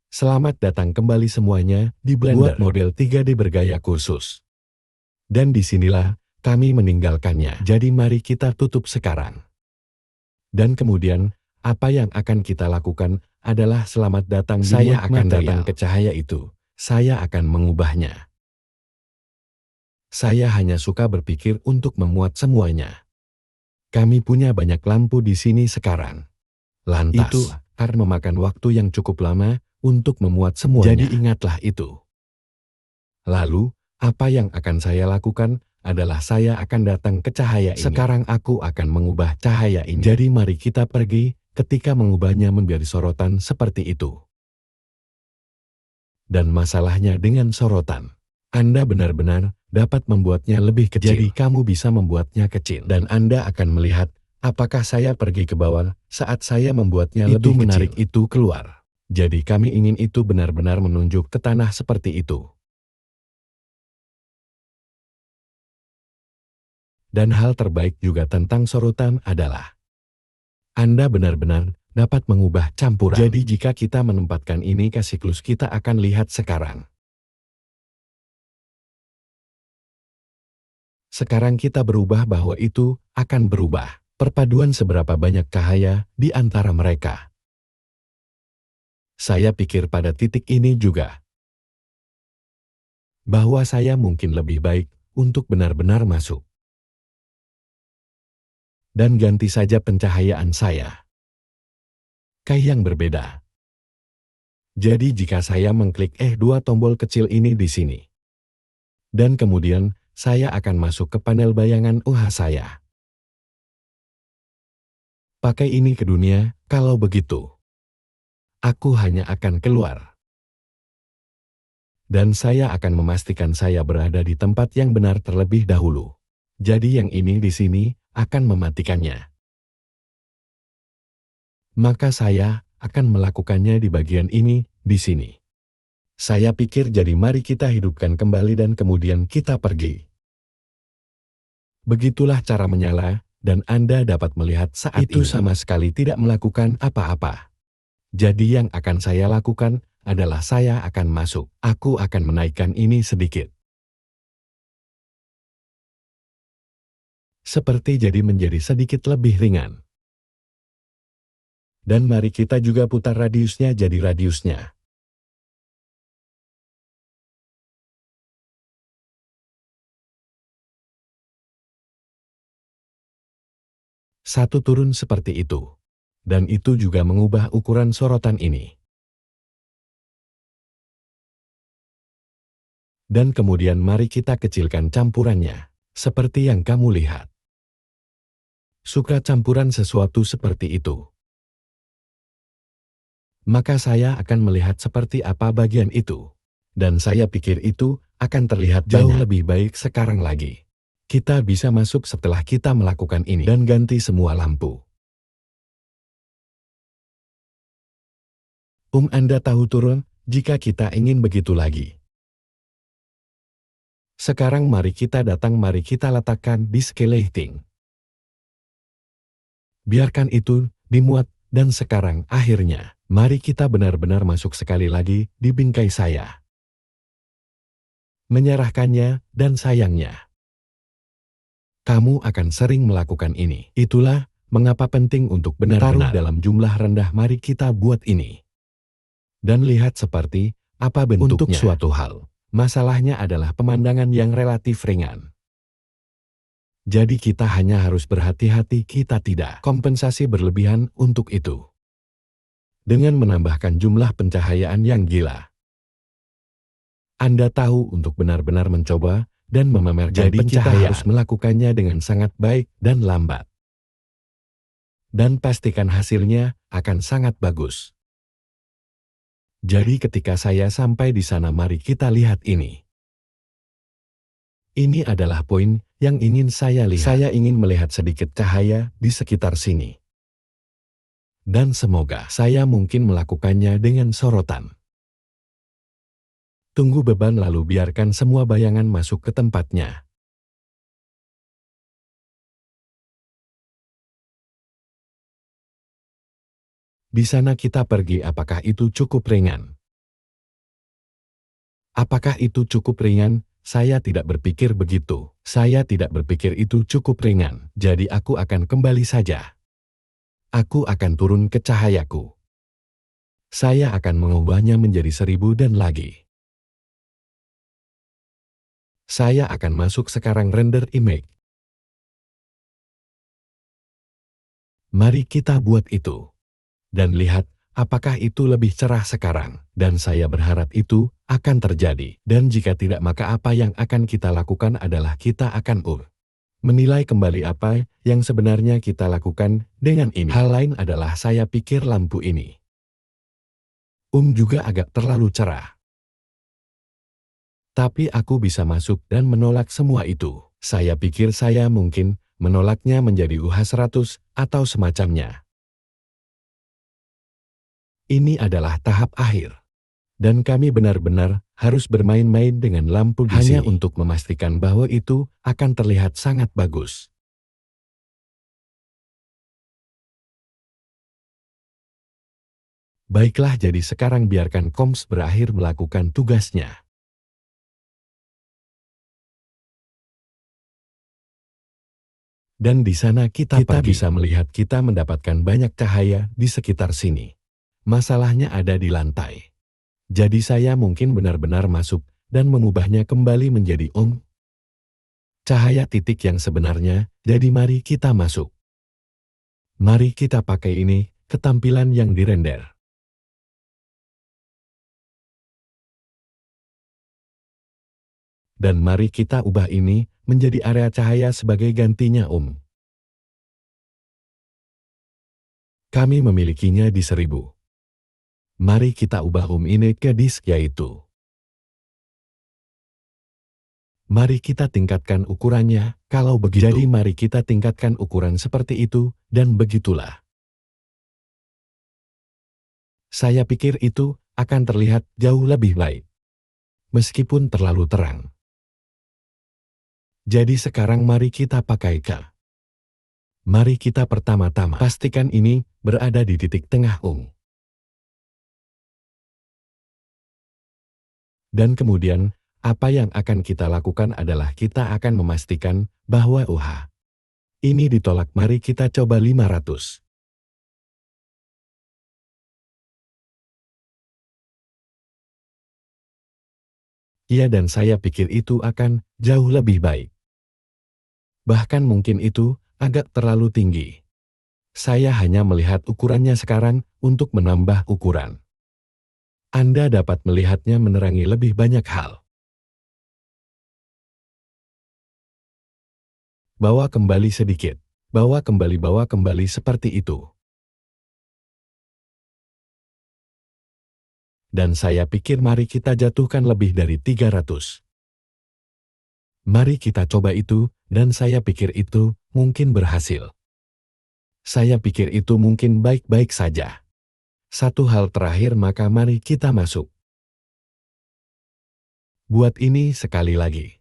Selamat datang kembali semuanya di Blender. Buat model 3D bergaya khusus. Dan disinilah kami meninggalkannya. Jadi mari kita tutup sekarang. Dan kemudian, apa yang akan kita lakukan adalah selamat datang di Saya akan datang ke cahaya itu. Saya akan mengubahnya. Saya hanya suka berpikir untuk memuat semuanya. Kami punya banyak lampu di sini sekarang. Lantas, itu akan memakan waktu yang cukup lama untuk memuat semuanya. Jadi ingatlah itu. Lalu, apa yang akan saya lakukan adalah saya akan datang ke cahaya ini. Sekarang aku akan mengubah cahaya ini. Jadi mari kita pergi ketika mengubahnya menjadi sorotan seperti itu. Dan masalahnya dengan sorotan, Anda benar-benar dapat membuatnya lebih kecil. Jadi kamu bisa membuatnya kecil. Dan Anda akan melihat apakah saya pergi ke bawah saat saya membuatnya lebih kecil. Menarik itu keluar. Jadi kami ingin itu benar-benar menunjuk ke tanah seperti itu. Dan hal terbaik juga tentang sorotan adalah Anda benar-benar dapat mengubah campuran. Jadi jika kita menempatkan ini ke siklus kita akan lihat sekarang. Sekarang kita berubah bahwa itu akan berubah. Perpaduan seberapa banyak cahaya di antara mereka. Saya pikir pada titik ini juga bahwa saya mungkin lebih baik untuk benar-benar masuk. Dan ganti saja pencahayaan saya ke yang berbeda. Jadi jika saya mengklik dua tombol kecil ini di sini. Dan kemudian saya akan masuk ke panel bayangan saya. Pakai ini ke dunia, kalau begitu. Aku hanya akan keluar. Dan saya akan memastikan saya berada di tempat yang benar terlebih dahulu. Jadi yang ini di sini akan mematikannya. Maka saya akan melakukannya di bagian ini, di sini. Saya pikir jadi mari kita hidupkan kembali dan kemudian kita pergi. Begitulah cara menyala, dan Anda dapat melihat saat itu sama sekali tidak melakukan apa-apa. Jadi yang akan saya lakukan adalah saya akan masuk. Aku akan menaikkan ini sedikit. Seperti jadi menjadi sedikit lebih ringan. Dan mari kita juga putar radiusnya jadi radiusnya. Satu turun seperti itu. Dan itu juga mengubah ukuran sorotan ini. Dan kemudian mari kita kecilkan campurannya, seperti yang kamu lihat. Suka campuran sesuatu seperti itu. Maka saya akan melihat seperti apa bagian itu. Dan saya pikir itu akan terlihat jauh lebih baik sekarang lagi. Kita bisa masuk setelah kita melakukan ini dan ganti semua lampu. Anda tahu turun, jika kita ingin begitu lagi. Sekarang mari kita letakkan di scaling. Biarkan itu dimuat, dan sekarang akhirnya, mari kita benar-benar masuk sekali lagi di bingkai saya. Menyerahkannya, dan sayangnya. Kamu akan sering melakukan ini. Itulah mengapa penting untuk benar-benar dalam jumlah rendah mari kita buat ini. Dan lihat seperti apa bentuknya. Untuk suatu hal, masalahnya adalah pemandangan yang relatif ringan. Jadi kita hanya harus berhati-hati kita tidak kompensasi berlebihan untuk itu. Dengan menambahkan jumlah pencahayaan yang gila. Anda tahu untuk benar-benar mencoba dan memamerkan pencahayaan. Jadi kita harus melakukannya dengan sangat baik dan lambat. Dan pastikan hasilnya akan sangat bagus. Jadi ketika saya sampai di sana mari kita lihat ini. Ini adalah poin yang ingin saya lihat. Saya ingin melihat sedikit cahaya di sekitar sini. Dan semoga saya mungkin melakukannya dengan sorotan. Tunggu beban lalu biarkan semua bayangan masuk ke tempatnya. Di sana kita pergi apakah itu cukup ringan? Apakah itu cukup ringan? Saya tidak berpikir begitu. Saya tidak berpikir itu cukup ringan. Jadi aku akan kembali saja. Aku akan turun ke cahayaku. Saya akan mengubahnya menjadi 1000 dan lagi. Saya akan masuk sekarang render image. Mari kita buat itu. Dan lihat, apakah itu lebih cerah sekarang. Dan saya berharap itu akan terjadi. Dan jika tidak, maka apa yang akan kita lakukan adalah kita akan menilai kembali apa yang sebenarnya kita lakukan dengan ini. Hal lain adalah saya pikir lampu ini juga agak terlalu cerah. Tapi aku bisa masuk dan menolak semua itu. Saya pikir saya mungkin menolaknya menjadi UH100 atau semacamnya. Ini adalah tahap akhir. Dan kami benar-benar harus bermain-main dengan lampu di sini. Hanya untuk memastikan bahwa itu akan terlihat sangat bagus. Baiklah, jadi sekarang biarkan Combs berakhir melakukan tugasnya. Dan di sana kita bisa melihat kita mendapatkan banyak cahaya di sekitar sini. Masalahnya ada di lantai. Jadi saya mungkin benar-benar masuk dan mengubahnya kembali menjadi cahaya titik yang sebenarnya. Jadi mari kita masuk. Mari kita pakai ini, ketampilan yang dirender. Dan mari kita ubah ini menjadi area cahaya sebagai gantinya Kami memilikinya di 1000. Mari kita ubah ini ke disk yaitu. Mari kita tingkatkan ukurannya, kalau begitu. Jadi mari kita tingkatkan ukuran seperti itu, dan begitulah. Saya pikir itu akan terlihat jauh lebih baik. Meskipun terlalu terang. Jadi sekarang mari kita pakai Mari kita pertama-tama pastikan ini berada di titik tengah Dan kemudian, apa yang akan kita lakukan adalah kita akan memastikan bahwa ini ditolak. Mari kita coba 500. Iya, dan saya pikir itu akan jauh lebih baik. Bahkan mungkin itu agak terlalu tinggi. Saya hanya melihat ukurannya sekarang untuk menambah ukuran. Anda dapat melihatnya menerangi lebih banyak hal. Bawa kembali sedikit. Bawa kembali seperti itu. Dan saya pikir mari kita jatuhkan lebih dari 300. Mari kita coba itu, dan saya pikir itu mungkin berhasil. Saya pikir itu mungkin baik-baik saja. Satu hal terakhir, maka mari kita masuk. Buat ini sekali lagi.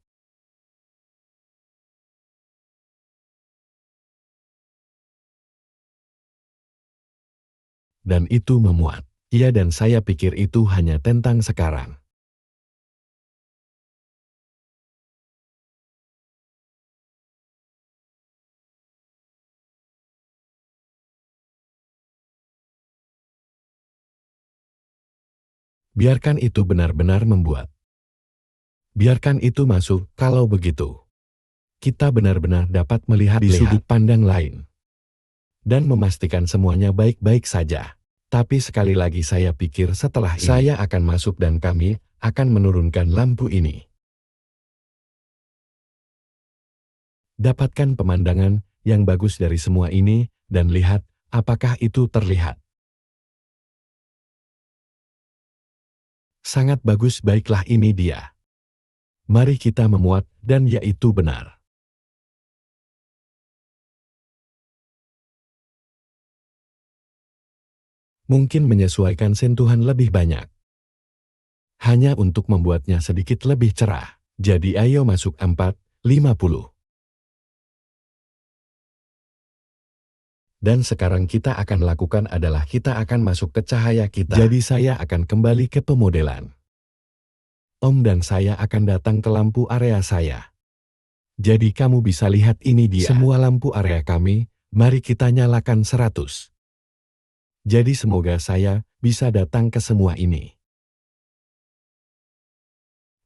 Dan itu memuat. Iya, dan saya pikir itu hanya tentang sekarang. Biarkan itu benar-benar membuat. Biarkan itu masuk, kalau begitu. Kita benar-benar dapat melihat di sudut pandang lain. Dan memastikan semuanya baik-baik saja. Tapi sekali lagi saya pikir setelah ini, saya akan masuk dan kami akan menurunkan lampu ini. Dapatkan pemandangan yang bagus dari semua ini, dan lihat apakah itu terlihat. Sangat bagus, baiklah ini dia. Mari kita memuat, dan yaitu benar. Mungkin menyesuaikan sentuhan lebih banyak. Hanya untuk membuatnya sedikit lebih cerah. Jadi ayo masuk 450. Dan sekarang kita akan lakukan adalah kita akan masuk ke cahaya kita. Jadi saya akan kembali ke pemodelan. Om dan saya akan datang ke lampu area saya. Jadi kamu bisa lihat ini dia. Semua lampu area kami, mari kita nyalakan 100. Jadi semoga saya bisa datang ke semua ini.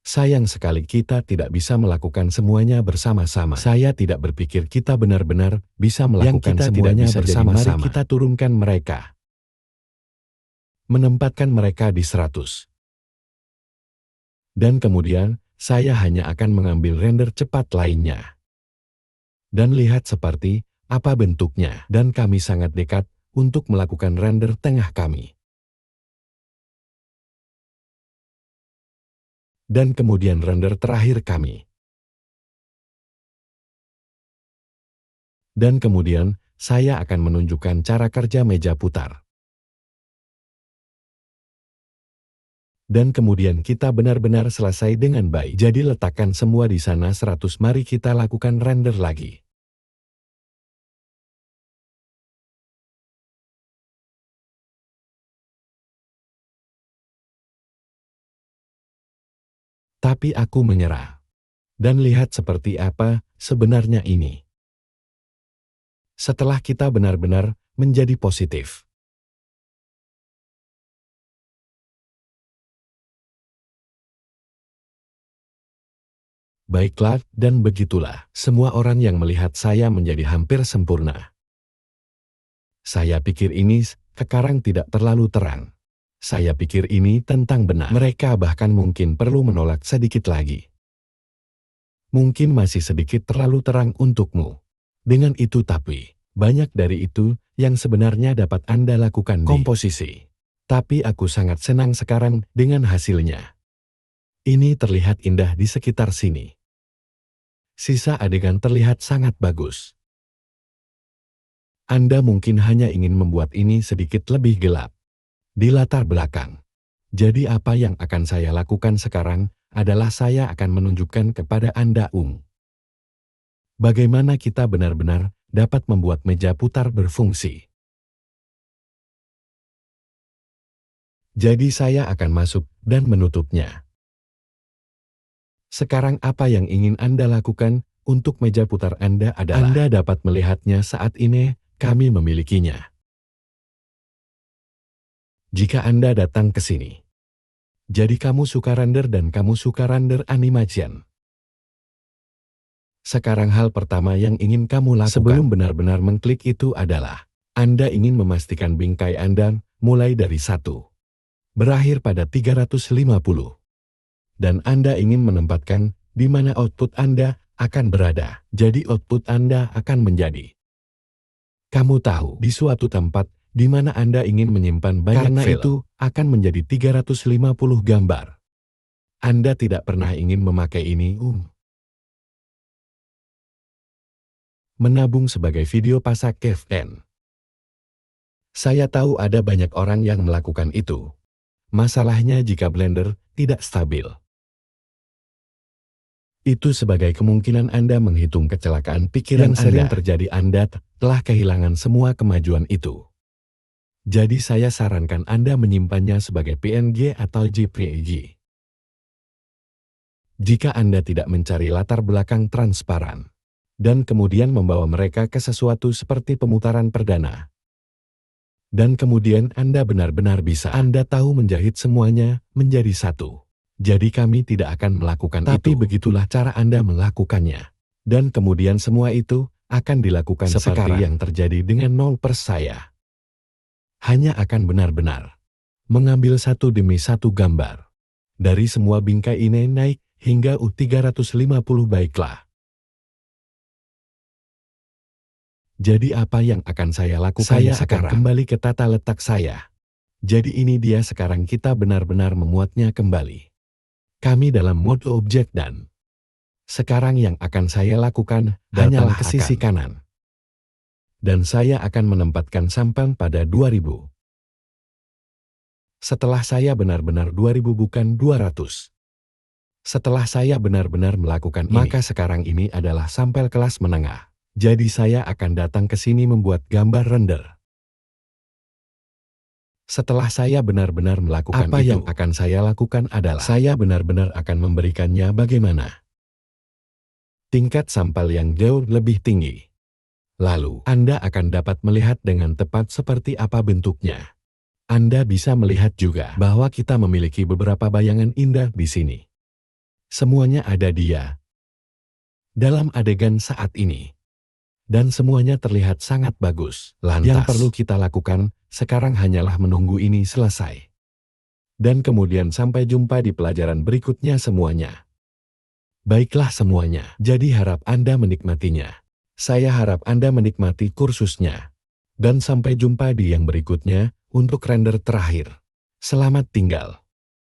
Sayang sekali kita tidak bisa melakukan semuanya bersama-sama. Saya tidak berpikir kita benar-benar bisa melakukan semuanya bersama-sama. Mari kita turunkan mereka. Menempatkan mereka di 100. Dan kemudian, saya hanya akan mengambil render cepat lainnya. Dan lihat seperti apa bentuknya. Dan kami sangat dekat untuk melakukan render tengah kami. Dan kemudian render terakhir kami. Dan kemudian, saya akan menunjukkan cara kerja meja putar. Dan kemudian kita benar-benar selesai dengan baik. Jadi letakkan semua di sana 100. Mari kita lakukan render lagi. Tapi aku menyerah. Dan lihat seperti apa sebenarnya ini. Setelah kita benar-benar menjadi positif. Baiklah, dan begitulah. Semua orang yang melihat saya menjadi hampir sempurna. Saya pikir ini sekarang tidak terlalu terang. Saya pikir ini tentang benar. Mereka bahkan mungkin perlu menolak sedikit lagi. Mungkin masih sedikit terlalu terang untukmu. Dengan itu tapi, banyak dari itu yang sebenarnya dapat Anda lakukan di komposisi. Tapi aku sangat senang sekarang dengan hasilnya. Ini terlihat indah di sekitar sini. Sisa adegan terlihat sangat bagus. Anda mungkin hanya ingin membuat ini sedikit lebih gelap di latar belakang. Jadi apa yang akan saya lakukan sekarang adalah saya akan menunjukkan kepada Anda bagaimana kita benar-benar dapat membuat meja putar berfungsi. Jadi saya akan masuk dan menutupnya. Sekarang apa yang ingin Anda lakukan untuk meja putar Anda adalah Anda dapat melihatnya saat ini, kami memilikinya. Jika Anda datang ke sini. Jadi kamu suka render dan kamu suka render animation. Sekarang hal pertama yang ingin kamu lakukan sebelum benar-benar mengklik itu adalah Anda ingin memastikan bingkai Anda mulai dari 1. Berakhir pada 350. Dan Anda ingin menempatkan di mana output Anda akan berada. Jadi output Anda akan menjadi. Kamu tahu di suatu tempat di mana Anda ingin menyimpan banyak karena file. Itu akan menjadi 350 gambar. Anda tidak pernah ingin memakai ini menabung sebagai video pasak KFN. Saya tahu ada banyak orang yang melakukan itu. Masalahnya jika Blender tidak stabil. Itu sebagai kemungkinan Anda menghitung kecelakaan pikiran yang sering terjadi. Anda telah kehilangan semua kemajuan itu. Jadi saya sarankan Anda menyimpannya sebagai PNG atau JPEG. Jika Anda tidak mencari latar belakang transparan, dan kemudian membawa mereka ke sesuatu seperti pemutaran perdana. Dan kemudian Anda benar-benar bisa. Anda tahu menjahit semuanya menjadi satu. Jadi kami tidak akan melakukan itu. Tapi begitulah cara Anda melakukannya. Dan kemudian semua itu akan dilakukan seperti yang terjadi dengan 0 per saya. Hanya akan benar-benar mengambil satu demi satu gambar. Dari semua bingkai ini naik hingga U350 baiklah. Jadi apa yang akan saya lakukan saya sekarang? Akan kembali ke tata letak saya. Jadi ini dia sekarang kita benar-benar memuatnya kembali. Kami dalam mode objek dan sekarang yang akan saya lakukan hanyalah ke sisi kanan. Dan saya akan menempatkan sampan pada 2000. Setelah saya benar-benar 2000 bukan 200. Setelah saya benar-benar melakukan ini, maka sekarang ini adalah sampel kelas menengah. Jadi saya akan datang ke sini membuat gambar render. Setelah saya benar-benar melakukan apa yang akan saya lakukan adalah saya benar-benar akan memberikannya bagaimana tingkat sampel yang jauh lebih tinggi. Lalu, Anda akan dapat melihat dengan tepat seperti apa bentuknya. Anda bisa melihat juga bahwa kita memiliki beberapa bayangan indah di sini. Semuanya ada dalam adegan saat ini. Dan semuanya terlihat sangat bagus. Lantas, yang perlu kita lakukan sekarang hanyalah menunggu ini selesai. Dan kemudian sampai jumpa di pelajaran berikutnya semuanya. Baiklah semuanya, jadi harap Anda menikmatinya. Saya harap Anda menikmati kursusnya. Dan sampai jumpa di yang berikutnya untuk render terakhir. Selamat tinggal.